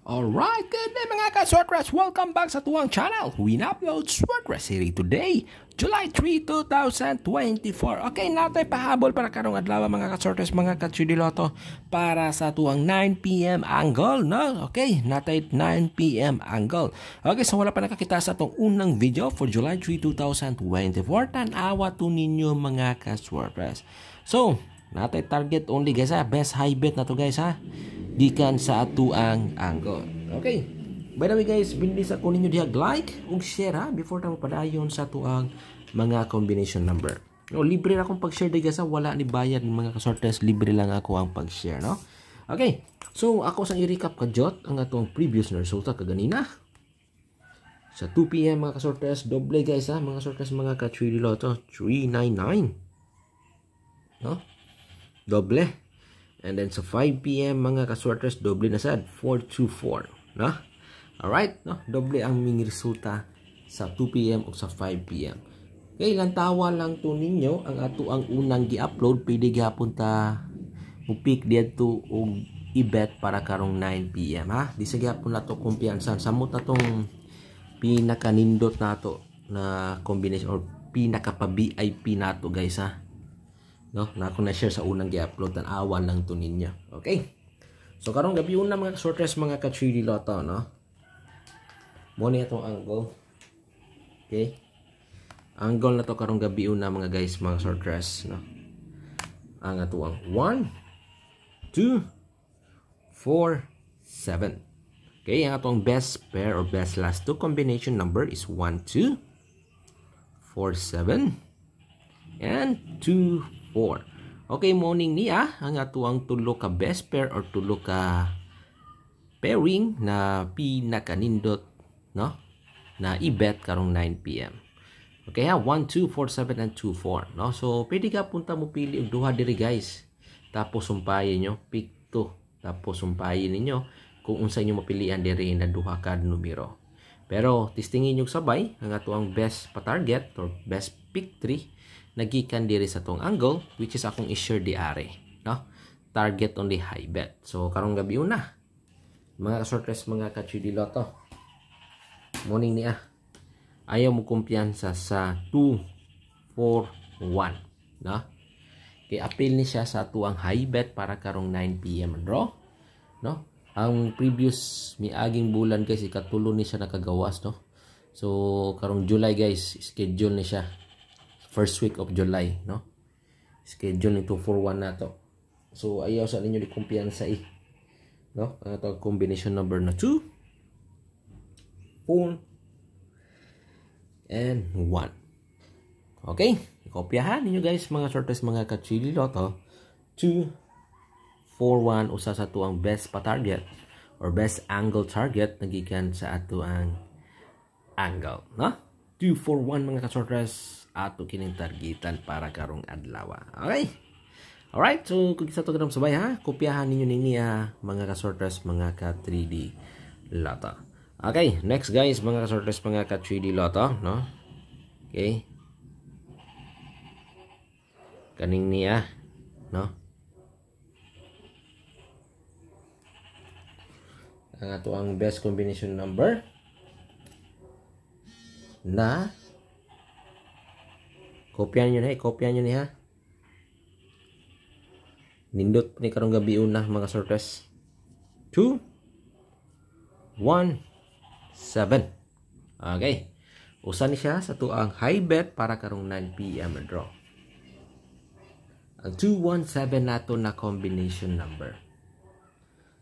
Alright, good day mga ka-Swordcrest! Welcome back sa tuwang channel. We upload Swordcrest series today, July 3, 2024. Okay, natay pahabol para karong adlaw mga ka-Swordcrest, mga ka-Chudiloto para sa tuwang 9 PM angle, no? Okay, natay 9 PM angle. Okay, so wala pa nakakita sa itong unang video for July 3, 2024. Tanawa to ninyo mga ka-Swordcrest. So, natay target only guys ha. Best high bet na to guys ha. Gikan sa atuang angle. Okay. By the way guys, bilis ako ninyo diha like ug share ha before ta padayon sa atuang mga combination number. No, libre ra akong pag-share guys ha. Wala ni bayad mga ka-Swordcrest, libre lang ako ang pag-share, no? Okay. So ako sang i-recap kadjot ang atong previous na resulta kaganina. Sa 2 PM mga ka-Swordcrest, doble guys ha, mga Swordcrest, mga ka-3D Lotto, 399. No? Doble. And then sa 5 PM mga ka-Swordcrest, doble na sad, 424, no? Alright, no? Doble ang ming resulta sa 2 PM o sa 5 PM. Okay, lantawa lang to ninyo ang ato ang unang gi-upload, pwede gyapon ta upik dito og i-bet para karong 9 PM ha. Di sa gyapon nato kumpiyansan sa mo tatong pinakanindot nato na combination or pinaka pa VIP nato guys ha. No, na ako na share sa unang gi-upload, tan awan lang to ninyo. Okay. So karong gabi una mga Swordcrest, mga ka-3D Lotto, no. Mo ni atong angle. Okay. Angle na to karong gabi una mga guys, mga Swordcrest, no. Ang atuang 1 2 4 7. Okay, ang atong best pair or best last two combination number is 1 2 4 7 and 2 4. Okay, morning niya ang atuang tulo ka best pair or tulo ka pairing na pinakanindot, no, na i-bet karong 9 PM. Okay ha, 1 2 4 7 and 2 4, no. So pwede ka punta mo pili og duha diri guys, tapos sumpayin nyo pick 2, tapos sumpayin ninyo kung unsa inyo mapilian diri na duha ka numero. Pero testingin nyo sabay ang atuang best pa target or best pick 3 nagikan diri sa tong angle, which is akong i-share di are, no? Target only high bet. So karong gabi una mga Swordcrest, mga ka-3D Lotto, morning niya ayaw mo kumpiyansa sa 2 4 1, no? Kay appeal ni siya sa tuang high bet para karong 9 PM draw, no? Ang previous miaging bulan guys, ikatulo ni siya nakagawas, no? So karong July guys, schedule ni siya first week of July, no? Schedule ni 241 na to. So ayaw sa ninyo di kumpiyansa no? Ang atong combination number na 2 4 and 1. Okay, kopyahan ninyo guys mga Swordcrest, mga ka-3D Lotto, 2 4 1 usa sa ato ang best pa target or best angle target nagikan sa ato ang angle, no? 2 4 1 mga ka-Swordcrest ato kining targetan para karong adlaw. Okay. Alright, so kung isa to ganang sabay ha, kopyahan ninyo niya mga ka-Swordcrest, mga ka-3D Lotto. Okay, next guys, mga ka-Swordcrest, mga ka-3D Lotto, no? Okay. Kaning niya, no? Ang ato ang best combination number na kopyahan nyo na kopyahan nyo ha. Nindot ni karong gabi una mga Swordcrest. 2 1 7. Okay. Usa ni siya sa tuang high bet para karong 9 PM draw. Ang 217 nato na combination number.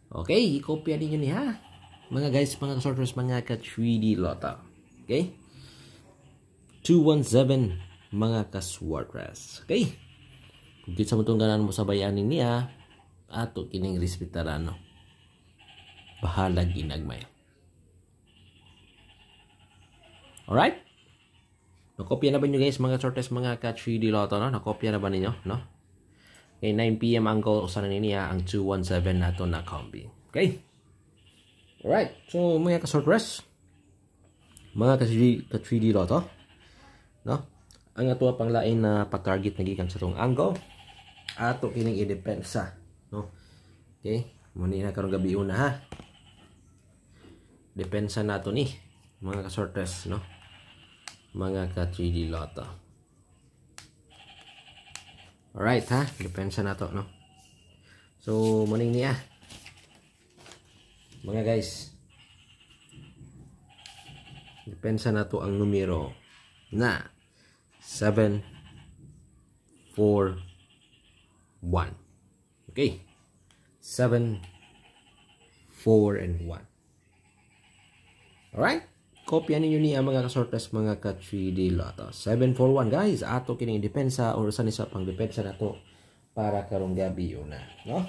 Okay, i-kopya ninyo ni ha. Mga guys, mga Swordcrest, mga ka-3D Lotto. Okay? 217 mga ka-Swordcrest. Okay? Kung sa mong ganan mo sabayanin niya, ato kining respetaran, no? Bahala ginagmay. Alright? Nakopya na ba nyo guys, mga Swordcrest, mga ka-3D Lotto, no? Nakopya na ba ninyo, no? Okay, 9 PM angle, usanan niya ang 217 nato na combi. Okay? Alright. So, mga ka-Swordcrest, mga ka-3D Lotto, no? Ang ato pang lain na pa-target nagikan sa tong angle, ato kining i-depensa, no? Okay? Muna na karong gabi una ha. depensa nato ni mga kasortes, no? Mga ka 3D Lotto. Alright ha, depensa nato, no? So muning niya mga guys, depensa nato ang numero na 7, 4, 1. Okay, 7, 4, and 1. Alright, kopya ninyo ni mga kasortes mga ka 3D Lotto. 741 guys, ato kining depensa or sa isa pang depensa na to para karong gabi una, no?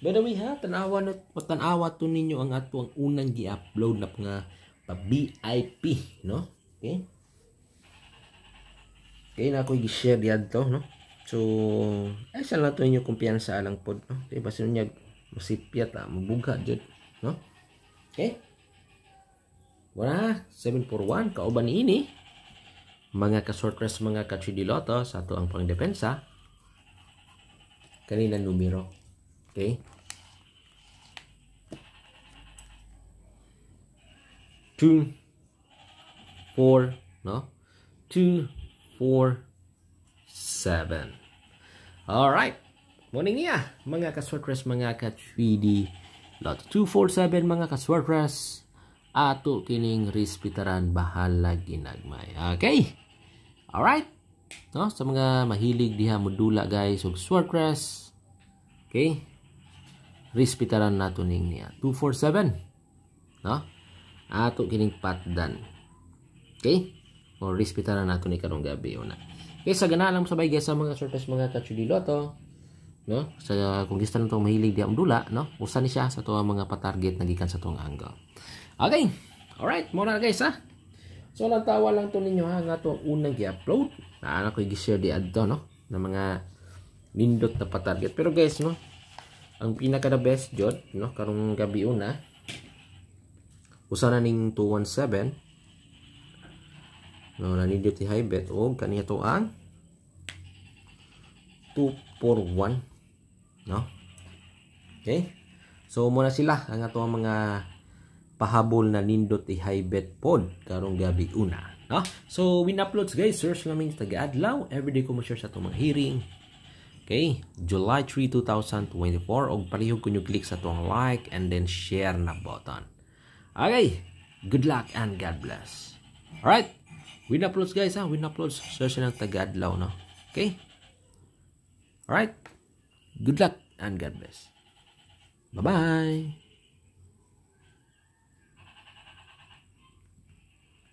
By the way ha, tanawa to ninyo ang ato ang unang gi-upload na nga pa VIP, no? Okay? Okay, na ako i-share diyan to, no? So, ay sa lang to ninyo kumpiyansa alang pod, no? Okay, basta niya masipyat, mabuga jud, no? Okay? Wala, 741 kauban ini mga ka-sortress mga ka 3D Lotto sa ato ang pangdepensa kanina numero. Okay? 2, 4, no? 2, 4, 7. Alright. Morning niya, mga ka-sortress mga ka 3D Lotto. 247 mga ka-sortress. Ato kining rispitaran bahala ginagmay. Okay? Alright? No? Sa mga mahilig diha modula guys og sortress. Okay? Rispitaran nato ning niya. 247. No? Ato kining patdan. Okay? O rispitaran nato ni karong gabi una. Okay, sa ganalang sabay guys sa mga sortress mga ka 3D Lotto. No? Sa kung gusto nito mahilig diha modula, no? Usa ni siya sa tuwa mga patarget na gikan sa tuwang angle. Okay. Alright. Muna na guys ha. So nagtawa lang to ninyo ha. Nga to unang i-upload. Na ko i-share di adto no. Na mga nindot na patarget. Pero guys no. Ang pinaka the best jod no. Karong gabi una. Usa na ning 217. No. Nanindot i high bet. O kaniya to ang 241. No. Okay. So muna sila. Ang ato ang mga pahabol na nindot i high bet pod karong gabi una, no? So win uploads guys, search namin taga-adlaw everyday ko mo share sa itong mga hearing. Okay, July 3, 2024 og palihog ko nyo click sa itong like and then share na button. Okay, good luck and God bless. Alright, win uploads guys ha, win uploads, search ng taga-adlaw, no? Okay, alright, good luck and God bless. Bye bye.